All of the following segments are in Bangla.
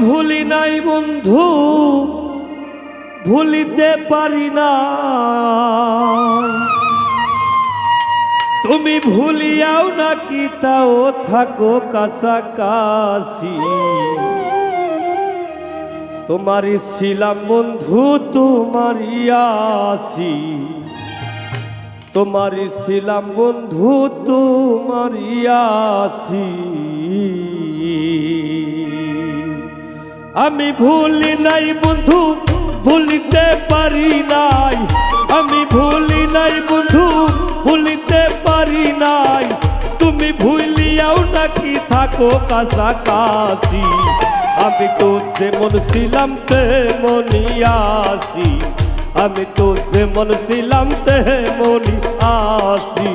ভুলি নাই বন্ধু, ভুলিতে পারি না। তুমি ভুলিয়াও নাকি তাও থাকো কাছাকাছি। তোমারই ছিলাম বন্ধু, তোমারই আছি। তোমারই ছিলাম বন্ধু, তোমারই আছি। আমি ভুলি নাই বন্ধু, ভুলিতে পারি নাই। আমি ভুলি নাই বন্ধু, ভুলিতে পারি নাই। তুমি ভুলিয়াও নাকি থাকো কাছাকাছি। আমি তো যেমন ছিলাম তেমনই আছি। আমি তো যেমন ছিলাম তেমনই আছি।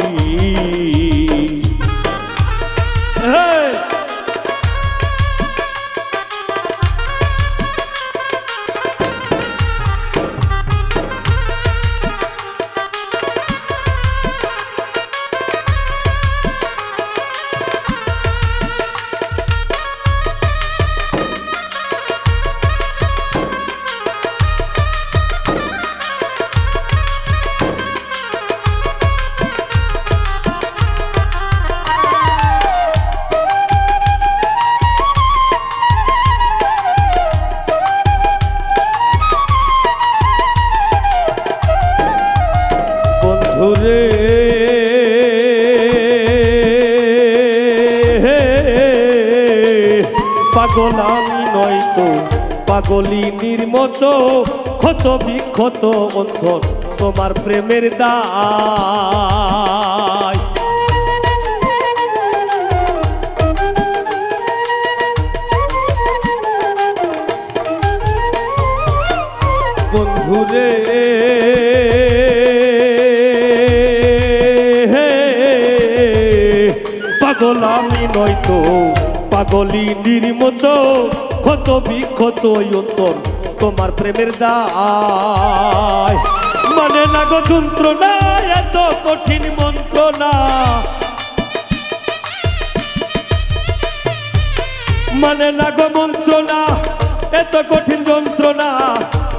বন্ধুরে পাগল আমি নয়তো পাগলিনীর মতো ক্ষত বিক্ষত অন্তর তোমার প্রেমের দায়। বন্ধুরে পাগল আমি নয়তো পাগলিনীর মতো ক্ষত বিক্ষত অন্তর তোমার প্রেমের দায়। মানে না গো যন্ত্রণা, এত কঠিন মন্ত্রণা। মানে না গো মন্ত্রণা, এত কঠিন যন্ত্রণা।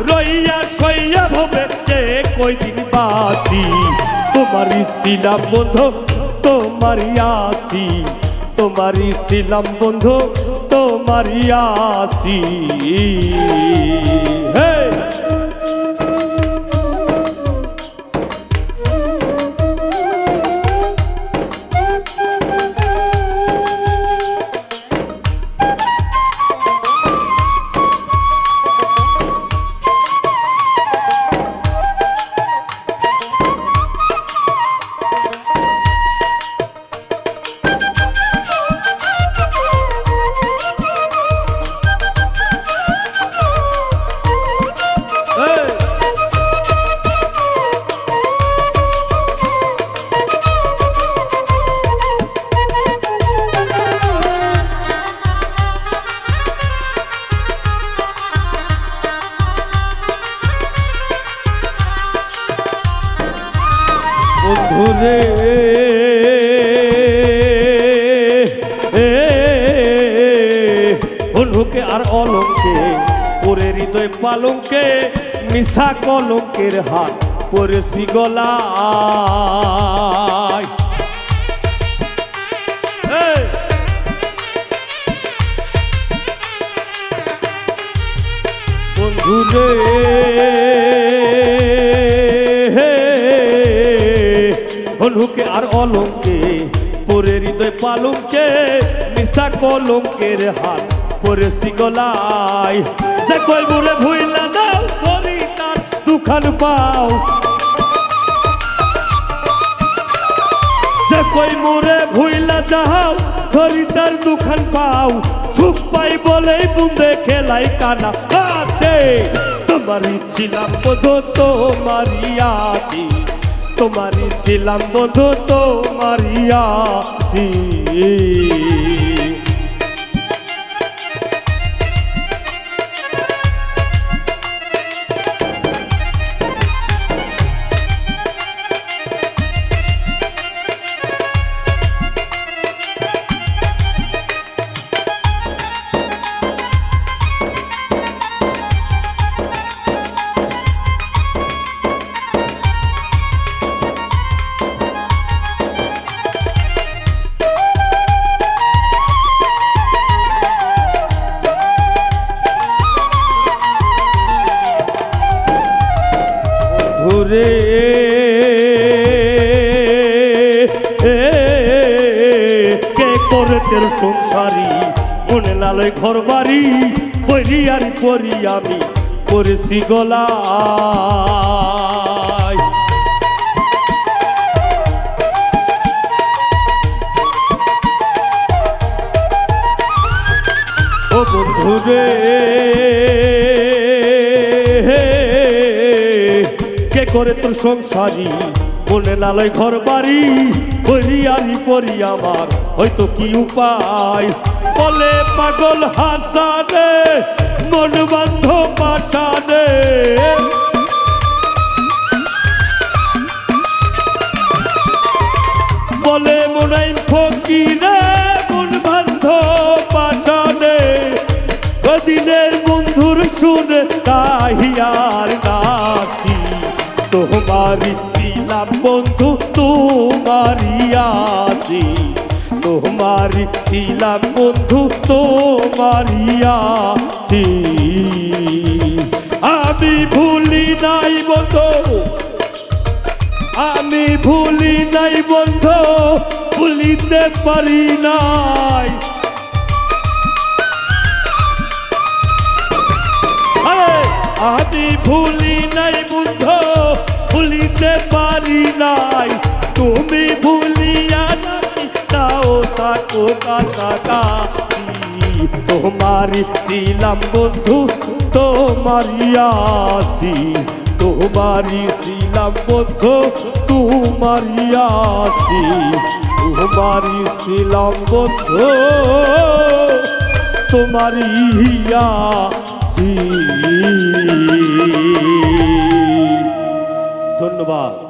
রইয়া সইয়া ভবে যে কয়দিন বাঁচি। তোমারই ছিলাম বন্ধু, তোমারই আছি। তোমারই ছিলাম বন্ধু, তোমারই আছি। বন্ধুরে বন্ধুকে আর অলঙ্কে পরে হৃদয় পালঙ্কে মিশা কলঙ্কের হাত পরেছি গলায়। বন্ধুরে বন্ধুকে আর অলঙ্কে পরে হৃদয় পালঙ্কে মিশা কলঙ্কের হাত পরেছি গলায়। দেখো মোরে ভুইলা দাও, করি তার দুখান পাও। দেখো মোরে ভুইলা যাও, ধরি তার দুখান পাও। সুখ পাই বলেই বুন্দে খেলাই কানা আছে। তোমারই ছিলাম বন্ধু, তোমারই আছি। তোমারই ছিলাম বন্ধু, তোমারই আছি। গরিবের সংসারী মনে লালয় ঘর বাড়ি পরি আর পরি আমি করেছি গলায়। ও বন্ধু রে কে করে তোর সংসারী মনে লালয় ঘর বাড়ি পরি আমি পরি আমার হয়তো কি উপায়। বলে পাগল হাসানে মন বান্ধ পাশানে বলে মনাই ফকিরে মন বান্ধ পাশানে কদিনের বন্ধুর শুনে তাহিয়ার নাচি তোমারি ছিলাম বন্ধু তোমারি আছি তোমারি ছিলাম বন্ধু তোমারি আছি। আমি ভুলি নাই বন্ধু আমি ভুলি নাই বন্ধু ভুলিতে পারি নাই। আমি ভুলি নাই বন্ধু ভুলিতে পারি নাই। তুমি ভুলিয়া নাকি তাও থাকো কাছাকাছি তোমারি ছিলাম বন্ধু তোমারি আছি তোমারি ছিলাম বন্ধু তোমারি আছি তোমারি ছিলাম বন্ধু তোমারি আছি। ধন্যবাদ।